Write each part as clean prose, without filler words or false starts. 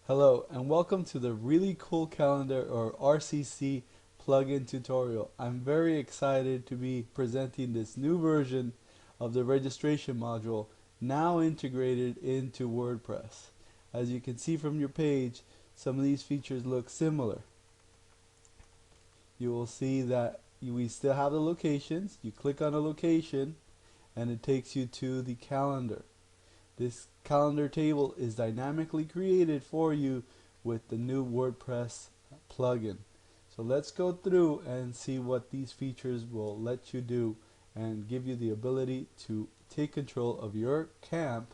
Hello and welcome to the Really Cool Calendar or RCC plugin tutorial. I'm very excited to be presenting this new version of the registration module now integrated into WordPress. As you can see from your page, some of these features look similar. You will see that we still have the locations. You click on a location and it takes you to the calendar. This calendar table is dynamically created for you with the new WordPress plugin. So let's go through and see what these features will let you do and give you the ability to take control of your camp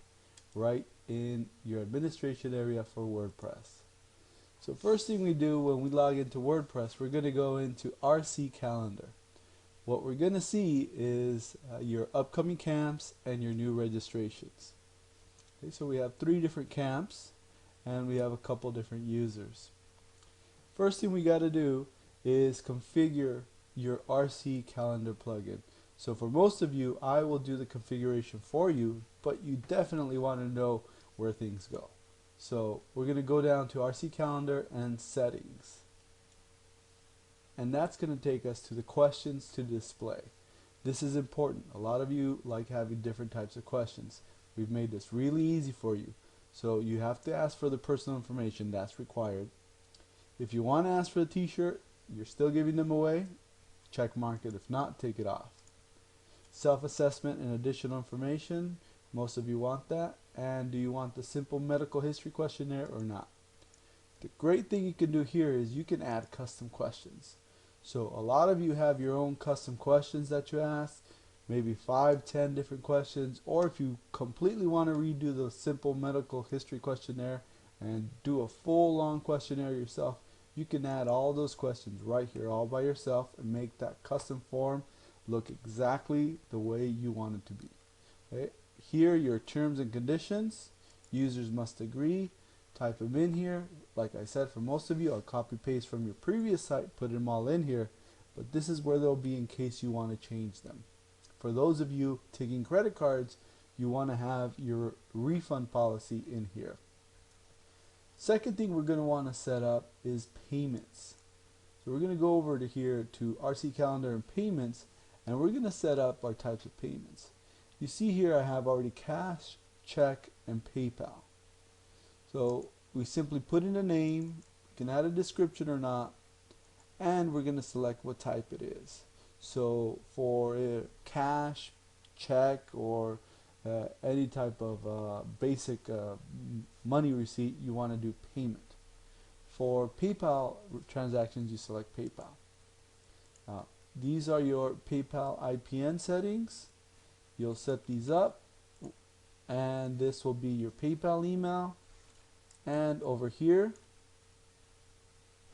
right in your administration area for WordPress. So first thing we do when we log into WordPress, we're going to go into RC Calendar. What we're going to see is your upcoming camps and your new registrations. Okay, so we have 3 different camps and we have a couple different users. First thing we got to do is configure your RC calendar plugin. So for most of you, I will do the configuration for you, but you definitely want to know where things go. So we're going to go down to RC calendar and settings. And that's going to take us to the questions to display. This is important. A lot of you like having different types of questions. We've made this really easy for you. So you have to ask for the personal information. That's required. If you want to ask for the t-shirt, you're still giving them away. Check mark it. If not, take it off. Self-assessment and additional information. Most of you want that. And do you want the simple medical history questionnaire or not? The great thing you can do here is you can add custom questions. So a lot of you have your own custom questions that you ask. Maybe 5, 10 different questions, or if you completely want to redo the simple medical history questionnaire and do a full long questionnaire yourself, you can add all those questions right here all by yourself and make that custom form look exactly the way you want it to be. Okay? Here your terms and conditions, users must agree, type them in here. Like I said, for most of you, I'll copy paste from your previous site, put them all in here, but this is where they'll be in case you want to change them. For those of you taking credit cards, you want to have your refund policy in here. Second thing we're going to want to set up is payments. So we're going to go over to here to RC Calendar and Payments, and we're going to set up our types of payments. You see here I have already cash, check, and PayPal. So we simply put in a name, you can add a description or not, and we're going to select what type it is. So for cash, check, or any type of basic money receipt, you want to do payment. For PayPal transactions, you select PayPal. These are your PayPal IPN settings. You'll set these up, and this will be your PayPal email. And over here,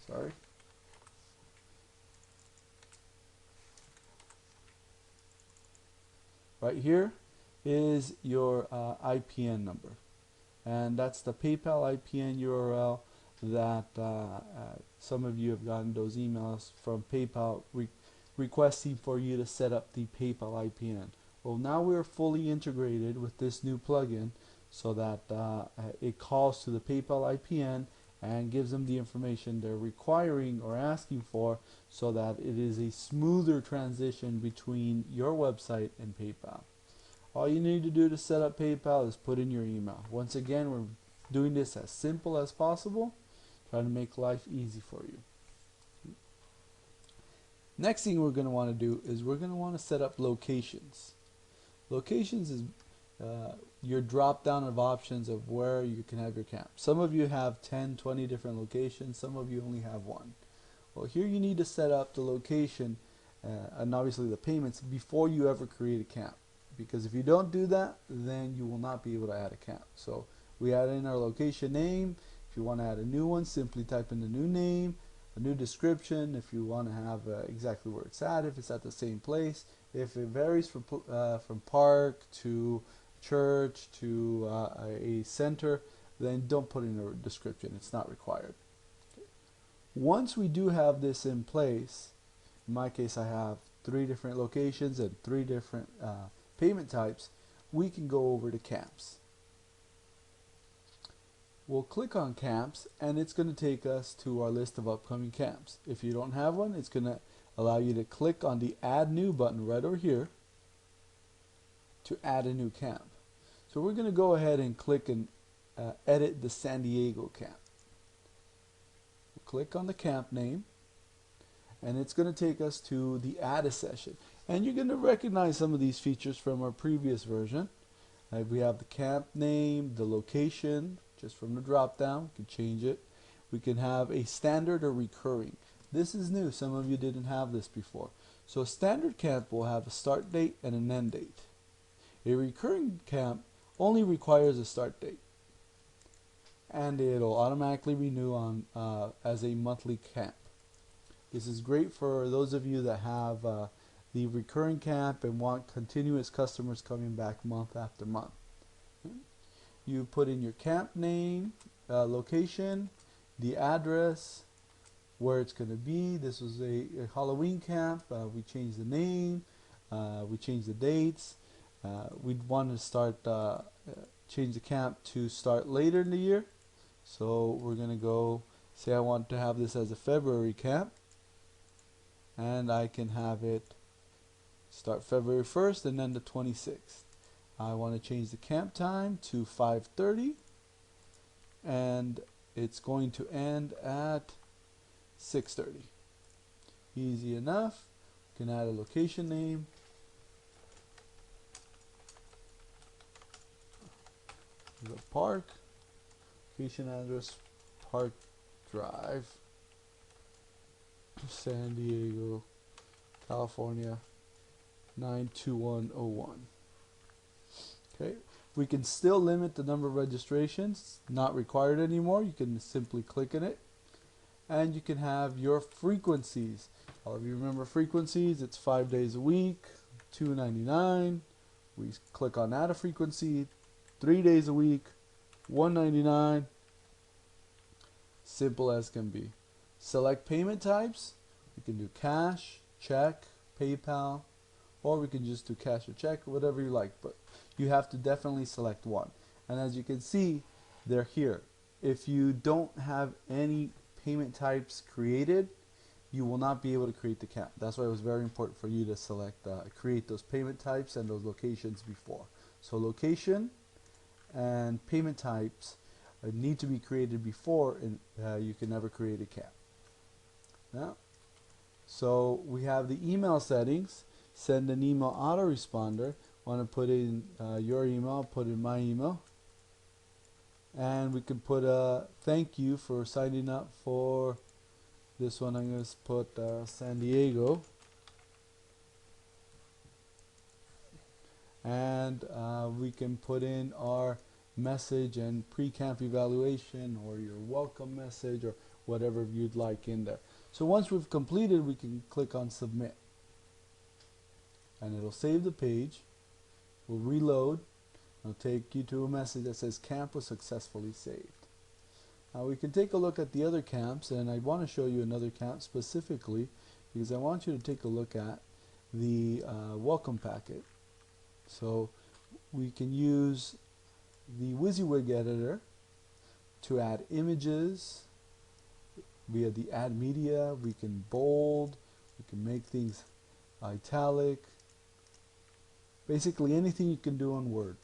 sorry. Right here is your IPN number, and that's the PayPal IPN URL that some of you have gotten those emails from PayPal requesting for you to set up the PayPal IPN. Well, now we're fully integrated with this new plugin so that it calls to the PayPal IPN and gives them the information they're requiring or asking for, so that it is a smoother transition between your website and PayPal. All you need to do to set up PayPal is put in your email. Once again, we're doing this as simple as possible, trying to make life easy for you. Next thing we're going to want to do is we're going to want to set up locations. Locations is your drop down of options of where you can have your camp. Some of you have 10, 20 different locations. Some of you only have one. Well, here you need to set up the location and obviously the payments before you ever create a camp. Because if you don't do that, then you will not be able to add a camp. So we add in our location name. If you want to add a new one, simply type in the new name, a new description. If you want to have exactly where it's at, if it's at the same place. If it varies from park to church to a center, then don't put in a description. It's not required. Okay. Once we do have this in place, in my case I have 3 different locations and 3 different payment types, we can go over to camps. we'll click on camps, and it's going to take us to our list of upcoming camps. If you don't have one, it's going to allow you to click on the Add New button right over here to add a new camp. So we're going to go ahead and click and edit the San Diego camp. We'll click on the camp name, and it's going to take us to the Add a Session. And you're going to recognize some of these features from our previous version. We have the camp name, the location, just from the drop down, we can change it. We can have a standard or recurring. This is new, some of you didn't have this before. So a standard camp will have a start date and an end date. A recurring camp only requires a start date, and it'll automatically renew on as a monthly camp. This is great for those of you that have the recurring camp and want continuous customers coming back month after month. You put in your camp name, location, the address, where it's going to be. This was a Halloween camp. We changed the name, we changed the dates. We'd want to start change the camp to start later in the year. So we're going to go say I want to have this as a February camp, and I can have it start February 1st and then the 26th. I want to change the camp time to 5:30, and it's going to end at 6:30. Easy enough. You can add a location name. The park, location address, Park Drive, San Diego, California, 92101. Okay, we can still limit the number of registrations, not required anymore. You can simply click on it, and you can have your frequencies. All of you remember frequencies, it's 5 days a week, $2.99. We click on add a frequency, 3 days a week, $1.99. Simple as can be. Select payment types. We can do cash, check, PayPal, or we can just do cash or check, whatever you like, but you have to definitely select one. And as you can see, they're here. If you don't have any payment types created, you will not be able to create the camp. That's why it was very important for you to select, create those payment types and those locations before. So location and payment types need to be created before, and you can never create a camp. Now, so we have the email settings. Send an email autoresponder. Want to put in your email, put in my email, and we can put a thank you for signing up for this one. I'm going to put San Diego, and we can put in our message and pre-camp evaluation, or your welcome message, or whatever you'd like in there. So once we've completed, we can click on submit, and it'll save the page. We'll reload. It'll take you to a message that says camp was successfully saved. Now we can take a look at the other camps, and I want to show you another camp specifically because I want you to take a look at the welcome packet. So we can use the WYSIWYG editor to add images via the add media. We can bold, we can make things italic, basically anything you can do on Word,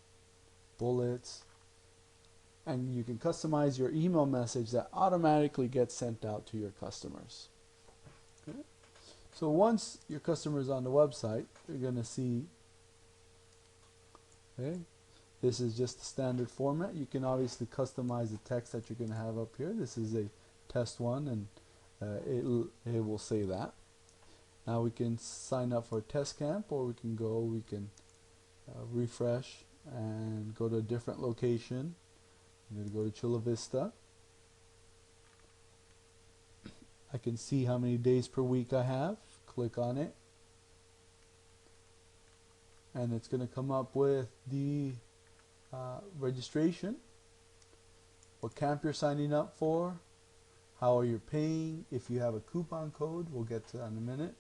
bullets, and you can customize your email message that automatically gets sent out to your customers. Okay. So once your customer is on the website, you're going to see, okay, this is just the standard format. You can obviously customize the text that you're going to have up here. This is a test one, and it will say that. Now we can sign up for a test camp, or we can refresh and go to a different location. I'm going to go to Chula Vista. I can see how many days per week I have. Click on it, and it's going to come up with the registration, what camp you're signing up for, how are you paying, if you have a coupon code, we'll get to that in a minute,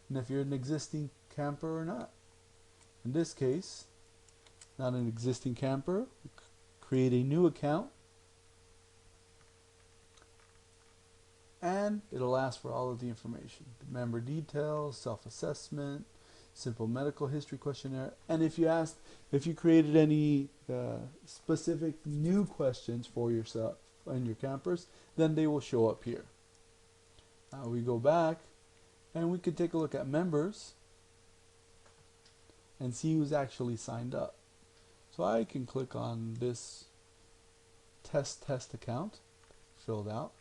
and if you're an existing camper or not. In this case, not an existing camper, create a new account, and it'll ask for all of the information: the member details, self-assessment, simple medical history questionnaire, and if you created any specific new questions for yourself and your campers, then they will show up here. Now we go back and we could take a look at members and see who's actually signed up. So I can click on this test account filled out.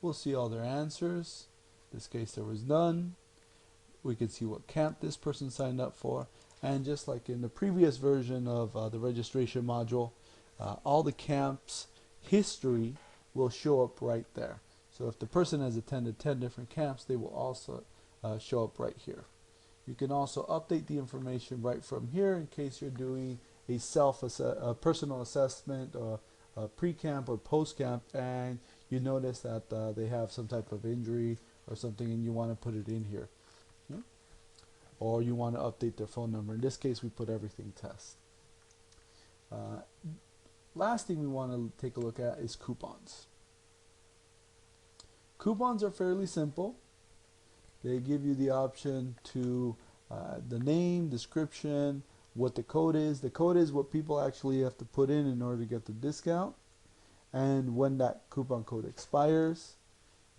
We'll see all their answers. In this case there was none. We can see what camp this person signed up for, and just like in the previous version of the registration module, all the camps history will show up right there. So if the person has attended 10 different camps, they will also show up right here. You can also update the information right from here in case you're doing a personal assessment or pre-camp or post-camp, and you notice that they have some type of injury or something and you want to put it in here. Or you want to update their phone number. In this case, we put everything test. Last thing we want to take a look at is coupons. Coupons are fairly simple. They give you the option to the name, description, what the code is. The code is what people actually have to put in order to get the discount, and when that coupon code expires,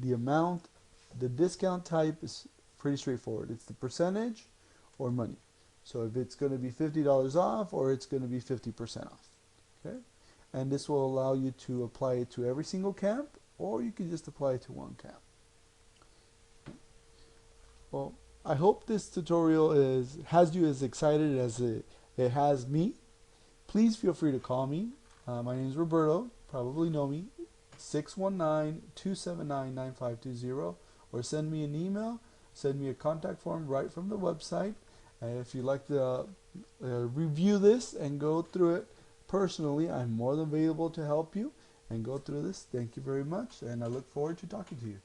the amount. The discount type is pretty straightforward. It's the percentage or money. So if it's going to be $50 off, or it's going to be 50% off. Okay? And this will allow you to apply it to every single camp, or you can just apply it to one camp. Well, I hope this tutorial has you as excited as it has me. Please feel free to call me. My name is Roberto. Probably know me. 619-279-9520, or send me an email. Send me a contact form right from the website. If you'd like to review this and go through it personally, I'm more than available to help you and go through this. Thank you very much, and I look forward to talking to you.